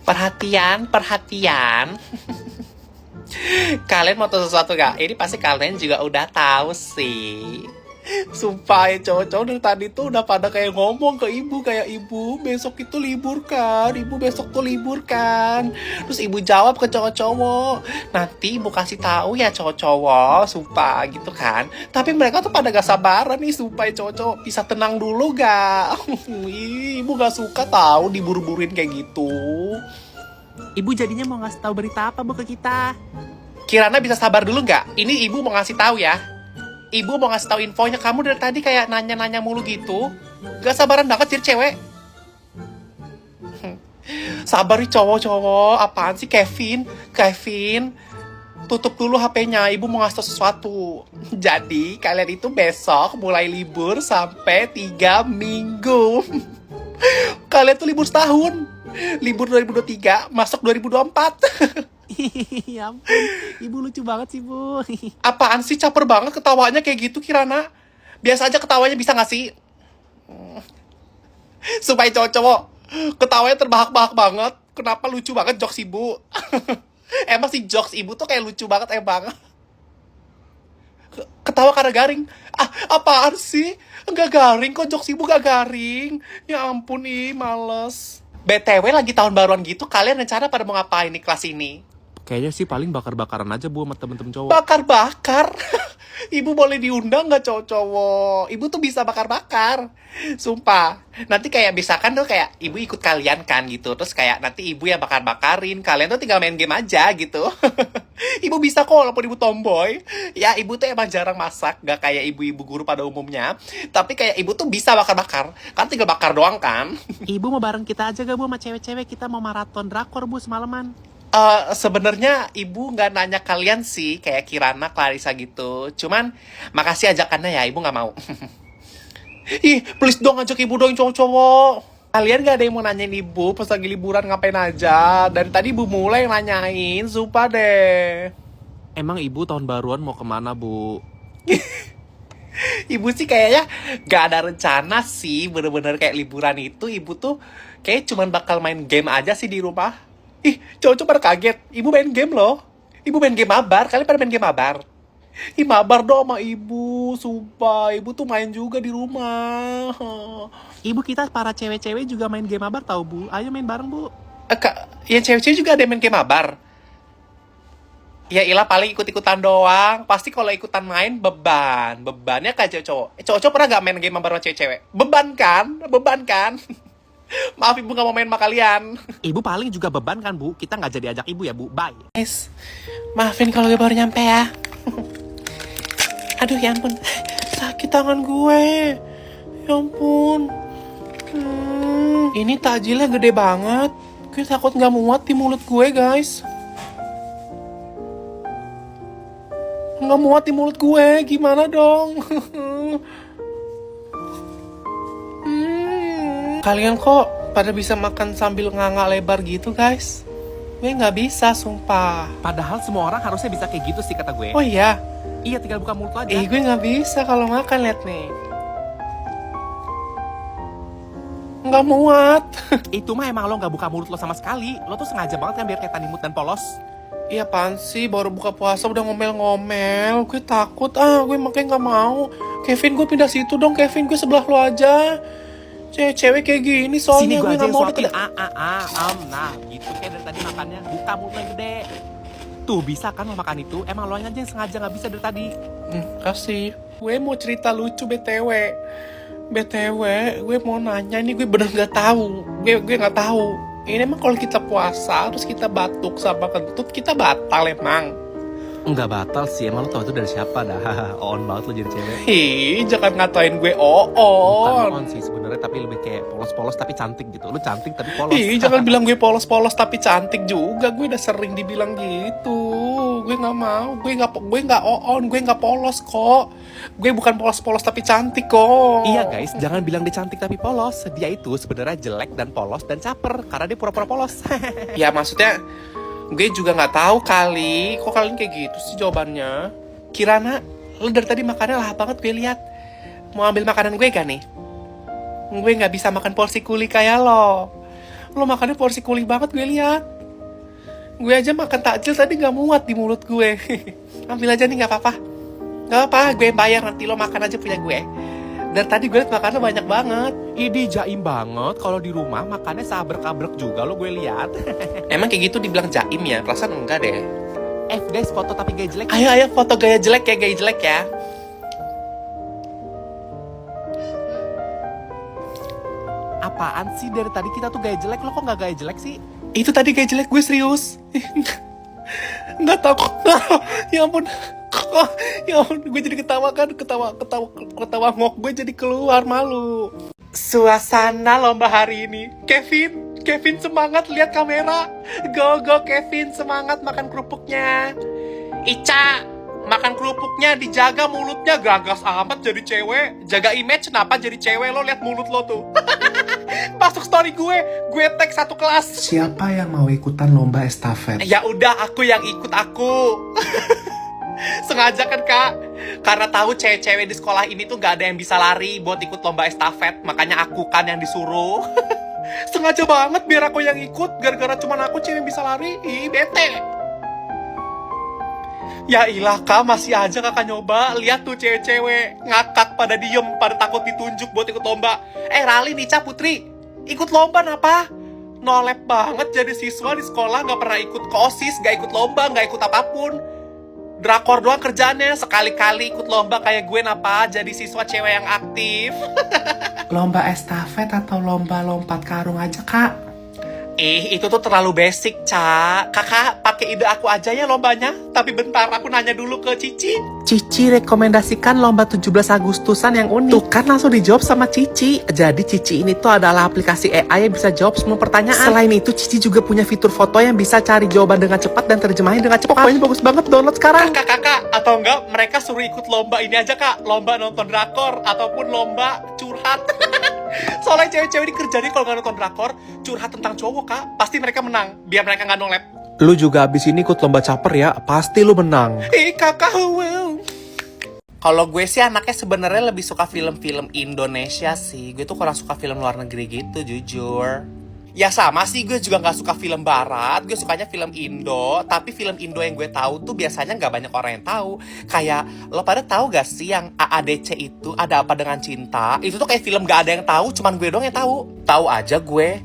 Perhatian, perhatian. Kalian mau tahu sesuatu gak? Ini pasti kalian juga udah tahu sih. Sumpah ya cowok-cowok dari tadi tuh udah pada kayak ngomong ke ibu. Kayak, ibu besok itu libur kan? Ibu besok tuh libur kan? Terus ibu jawab ke cowok-cowok, nanti ibu kasih tahu ya cowok-cowok. Sumpah gitu kan. Tapi mereka tuh pada gak sabaran nih. Sumpah ya cowok-cowok, bisa tenang dulu gak? Ibu gak suka tahu diburu-buruin kayak gitu. Ibu jadinya mau ngasih tahu berita apa bu ke kita? Kirana bisa sabar dulu nggak? Ini ibu mau ngasih tahu ya. Ibu mau ngasih tahu infonya. Kamu dari tadi kayak nanya-nanya mulu gitu. Gak sabaran banget jadi cewek. Sabar nih cowok-cowok. Apaan sih Kevin? Kevin, tutup dulu HP-nya. Ibu mau ngasih tahu sesuatu. Jadi kalian itu besok mulai libur sampai 3 minggu. Kalian tuh libur setahun. Libur 2023 masuk 2024. Ya ampun, ibu lucu banget sih bu. Apaan sih, caper banget ketawanya kayak gitu Kirana. Biasa aja ketawanya bisa gak sih? Supaya cowok-cowok ketawanya terbahak-bahak banget. Kenapa lucu banget jokes ibu? Emang sih jokes ibu tuh kayak lucu banget emang. Ketawa karena garing. Ah, apaan sih? Enggak garing kok, jokes ibu gak garing. Ya ampun nih, males. BTW lagi tahun baruan gitu, kalian rencana pada mau ngapain nih kelas ini? Kayaknya sih paling bakar-bakaran aja bu sama temen-temen cowok. Bakar-bakar? Ibu boleh diundang gak cowok-cowok? Ibu tuh bisa bakar-bakar. Sumpah. Nanti kayak misalkan tuh kayak ibu ikut kalian kan gitu. Terus kayak nanti ibu yang bakar-bakarin. Kalian tuh tinggal main game aja gitu. Ibu bisa kok walaupun ibu tomboy. Ya ibu tuh emang jarang masak. Gak kayak ibu-ibu guru pada umumnya. Tapi kayak ibu tuh bisa bakar-bakar. Kan tinggal bakar doang kan. Ibu mau bareng kita aja gak bu sama cewek-cewek? Kita mau maraton drakor bu semalaman. Sebenarnya ibu nggak nanya kalian sih, kayak Kirana, Clarissa gitu. Cuman makasih ajakannya ya, ibu nggak mau. Ih, please dong ajak ibu dong cowok-cowok. Kalian gak ada yang mau nanyain ibu pas lagi liburan ngapain aja. Dari tadi ibu mulai nanyain, sumpah deh. Emang ibu tahun baruan mau kemana bu? Ibu sih kayaknya gak ada rencana sih, bener-bener kayak liburan itu. Ibu tuh kayak cuman bakal main game aja sih di rumah. Ih, cowok-cowok pada kaget. Ibu main game loh. Ibu main game mabar. Kalian pada main game mabar? Ih, mabar dong sama ibu. Sumpah, ibu tuh main juga di rumah. Ibu kita para cewek-cewek juga main game mabar tau bu. Ayo main bareng bu. Yang cewek-cewek juga ada yang main game mabar. Ya ilah paling ikut-ikutan doang. Pasti kalau ikutan main beban. Bebannya kayak cowok-cowok. Cowok-cowok pernah gak main game mabar sama cewek-cewek? Beban kan? Beban kan? Maaf ibu gak mau main sama kalian. Ibu paling juga beban kan bu. Kita nggak jadi ajak ibu ya bu. Bye. Guys, maafin kalau gue baru nyampe ya. Aduh ya ampun, sakit tangan gue. Ya ampun. Ini takjilnya gede banget. Gue takut gak muat di mulut gue guys. Gak muat di mulut gue, gimana dong? Kalian kok pada bisa makan sambil nganga lebar gitu guys? Gue gak bisa sumpah. Padahal semua orang harusnya bisa kayak gitu sih kata gue. Oh iya? Iya tinggal buka mulut lo aja. Gue gak bisa kalau makan, liat nih. Nggak muat. Itu mah emang lo nggak buka mulut lo sama sekali. Lo tuh sengaja banget kan biar kayak tanimut dan polos. Iya apaan sih, baru buka puasa udah ngomel-ngomel. Gue takut, gue makanya gak mau. Kevin, gue pindah situ dong Kevin, gue sebelah lo aja. Cewek-cewek kayak gini soalnya. Sini gue aja gak yang mau suapin. deket. Nah gitu kayak dari tadi makannya. Buka mulut yang gede. Tuh bisa kan lo makan itu. Emang lo aja yang sengaja gak bisa dari tadi. Kasih. Gue mau cerita lucu BTW. Gue mau nanya, ini gue bener gak tahu. Gue gak tahu. Ini emang kalau kita puasa terus kita batuk sama kentut, kita batal emang? Enggak batal sih. Emang lo tau itu dari siapa dah. On banget lo jadi cewek. Jangan ngatain gue Bukan on. on sih sebenarnya, tapi lebih kayak polos-polos tapi cantik gitu. Lo cantik tapi polos. Jangan bilang gue polos-polos tapi cantik juga. Gue udah sering dibilang gitu. Gue nggak mau. Gue nggak on. Gue nggak polos kok. Gue bukan polos-polos tapi cantik kok. Iya guys, jangan bilang dia cantik tapi polos. Dia itu sebenarnya jelek dan polos dan caper karena dia pura-pura polos. Ya maksudnya gue juga nggak tahu kali. Kok kalian kayak gitu sih jawabannya? Kirana, lo dari tadi makannya lahap banget gue lihat. Mau ambil makanan gue gak nih? Gue nggak bisa makan porsi kuli kayak lo. Lo makannya porsi kuli banget gue lihat. Gue aja makan takjil tadi gak muat di mulut gue. Ambil aja nih, gak apa-apa. Gak apa, gue bayar, nanti lo makan aja punya gue. Dan tadi gue liat makannya banyak banget. Ini jaim banget. Kalau di rumah makannya sabrek-kabrek juga lo gue lihat. Emang kayak gitu dibilang jaim ya? Perasaan enggak deh. Guys, foto tapi gaya jelek. Ayo foto gaya jelek ya, gaya jelek ya. Apaan sih dari tadi kita tuh gaya jelek, lo kok nggak gaya jelek sih? Itu tadi gaya jelek gue serius. Nggak tahu. Ya ampun. Ya ampun, gue jadi ketawa ngok gue jadi keluar malu. Suasana lomba hari ini. Kevin semangat lihat kamera. Go Kevin, semangat makan kerupuknya. Ica, makan kerupuknya dijaga mulutnya, gagas amat jadi cewek. Jaga image kenapa jadi cewek, lo lihat mulut lo tuh. Masuk story gue tag satu kelas. Siapa yang mau ikutan lomba estafet? Ya udah, aku yang ikut aku. Sengaja kan kak, karena tahu cewek-cewek di sekolah ini tuh gak ada yang bisa lari buat ikut lomba estafet, makanya aku kan yang disuruh. Sengaja banget biar aku yang ikut, gara-gara cuman aku cewek yang bisa lari. Ih, bete. Ya ilah kak, masih aja kakak nyoba. Lihat tuh cewek-cewek ngakak pada diem, pada takut ditunjuk buat ikut lomba. Rali Nica Putri, ikut lomba napa? Nolep banget jadi siswa di sekolah, gak pernah ikut OSIS, gak ikut lomba, gak ikut apapun. Drakor doang kerjaannya, sekali-kali ikut lomba kayak gue napa jadi siswa cewek yang aktif. Lomba estafet atau lomba lompat karung aja, Kak? Itu tuh terlalu basic, Ca. Kakak pakai ide aku aja ya lombanya. Tapi bentar, aku nanya dulu ke Cici. Cici rekomendasikan lomba 17 Agustusan yang unik. Tuh kan langsung dijawab sama Cici. Jadi Cici ini tuh adalah aplikasi AI yang bisa jawab semua pertanyaan. Selain itu Cici juga punya fitur foto yang bisa cari jawaban dengan cepat dan terjemahin dengan cepat. Pokoknya bagus banget, download sekarang. Kakak, atau enggak mereka suruh ikut lomba ini aja kak. Lomba nonton drakor ataupun lomba curhat. Soalnya cewek-cewek ini kerjanya kalau nggak nonton drakor, curhat tentang cowok kak. Pasti mereka menang, biar mereka nggak nolep. Lu juga abis ini ikut lomba caper ya, pasti lu menang. Kakak, wow. Kalau gue sih anaknya sebenarnya lebih suka film-film Indonesia sih. Gue tuh kurang suka film luar negeri gitu, jujur. Ya sama sih, gue juga gak suka film barat. Gue sukanya film Indo. Tapi film Indo yang gue tahu tuh biasanya gak banyak orang yang tahu. Kayak, lo pada tahu gak sih yang AADC itu Ada Apa Dengan Cinta? Itu tuh kayak film gak ada yang tahu, cuman gue doang yang tahu. Tahu aja gue.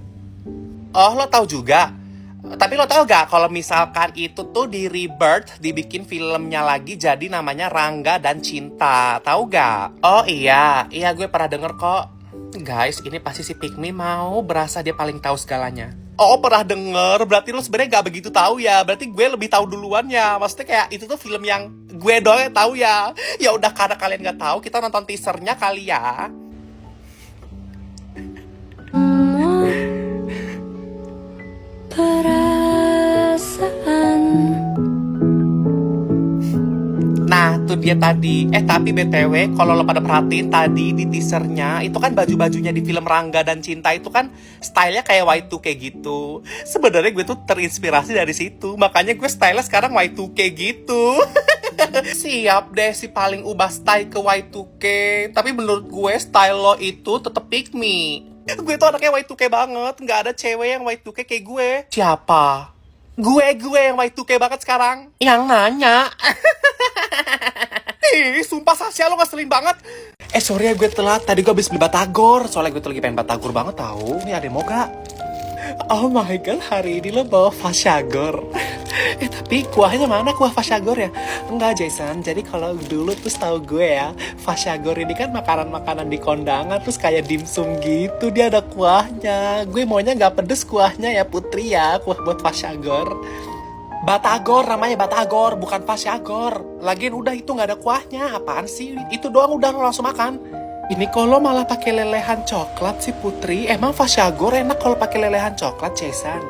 Oh, lo tahu juga? Tapi lo tahu gak kalau misalkan itu tuh di rebirth, dibikin filmnya lagi jadi namanya Rangga dan Cinta. Tahu gak? Oh iya gue pernah denger kok. Guys, ini pasti si Pikmi mau berasa dia paling tahu segalanya. Oh, pernah denger. Berarti lo sebenarnya gak begitu tahu ya. Berarti gue lebih tahu duluan ya. Maksudnya kayak itu tuh film yang gue doang yang tahu ya. Ya udah, karena kalian gak tahu, kita nonton teasernya kali ya. Nah, tuh dia tadi. Tapi BTW, kalau lo pada perhatiin tadi di teasernya, itu kan baju-bajunya di film Rangga dan Cinta itu kan stylenya kayak Y2K gitu. Sebenarnya gue tuh terinspirasi dari situ. Makanya gue stylenya sekarang Y2K gitu. Siap deh si paling ubah style ke Y2K. Tapi menurut gue style lo itu tetep pick me. Gue tuh anaknya Y2K banget. Nggak ada cewek yang Y2K kayak gue. Siapa? Gue yang Y2K banget sekarang. Yang nanya. Sumpah Sasha, lo ngeselin banget. Sorry ya gue telat. Tadi gue habis beli batagor. Soalnya gue tuh lagi pengen batagor banget tahu. Nih ada yang mau gak? Oh my god, hari ini lo bawa Fashagor. Tapi kuahnya mana kuah Fashagor ya? Enggak Jason, jadi kalau dulu tuh tahu gue ya, Fashagor ini kan makanan-makanan di kondangan, terus kayak dimsum gitu, dia ada kuahnya. Gue maunya gak pedes kuahnya ya Putri ya, kuah buat Fashagor. Batagor, namanya Batagor, bukan Fashagor. Lagian udah itu gak ada kuahnya, apaan sih? Itu doang udah lo langsung makan. Ini kalau malah pakai lelehan coklat sih Putri. Emang Fashagor enak kalau pakai lelehan coklat, Jason?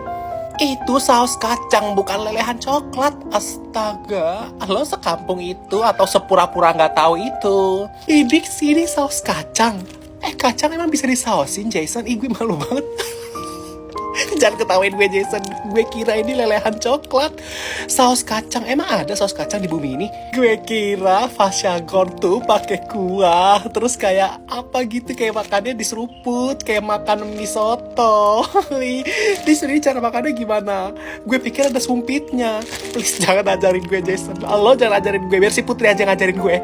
Itu saus kacang, bukan lelehan coklat. Astaga, lo sekampung itu atau sepura-pura nggak tahu itu? Ini saus kacang. Kacang emang bisa disausin, Jason? Ih, gue malu banget. Jangan ketawain gue Jason. Gue kira ini lelehan coklat. Saus kacang. Emang ada saus kacang di bumi ini? Gue kira Fasyagon tuh pakai kuah. Terus kayak apa gitu, kayak makannya diseruput, kayak makan mie soto. Di sini cara makannya gimana? Gue pikir ada sumpitnya. Please jangan ajarin gue Jason. Lo jangan ajarin gue, biar si Putri aja ngajarin gue.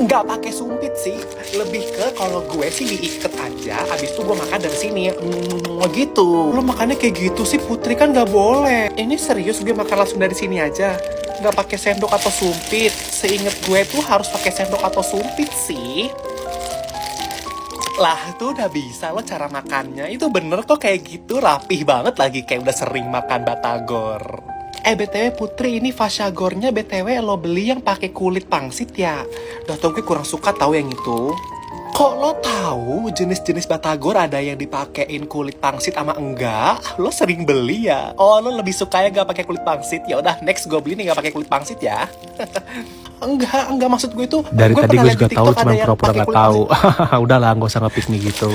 Nggak pakai sumpit sih. Lebih ke kalau gue sih diikat aja. Abis itu gue makan dari sini. Gitu. Lo makannya kayak gitu sih Putri, kan nggak boleh. Ini serius, gue makan langsung dari sini aja. Nggak pakai sendok atau sumpit. Seinget gue tuh harus pakai sendok atau sumpit sih. Lah tuh udah bisa lo cara makannya. Itu bener kok kayak gitu, rapih banget lagi, kayak udah sering makan batagor. BTW Putri, ini Fasyagornya BTW lo beli yang pakai kulit pangsit ya? Udah tau gue kurang suka tahu yang itu. Kok lo tahu jenis-jenis batagor ada yang dipakein kulit pangsit sama enggak? Lo sering beli ya? Oh, lo lebih suka ya gak pakai kulit pangsit? Ya udah, next gue beli nih gak pakai kulit pangsit ya. Enggak maksud gue itu. Dari gue tadi pernah gue liat juga di tahu, TikTok cuma ada yang pura-pura pakai gak kulit tahu. pangsit. Udahlah, gak usah nge-pick nih gitu.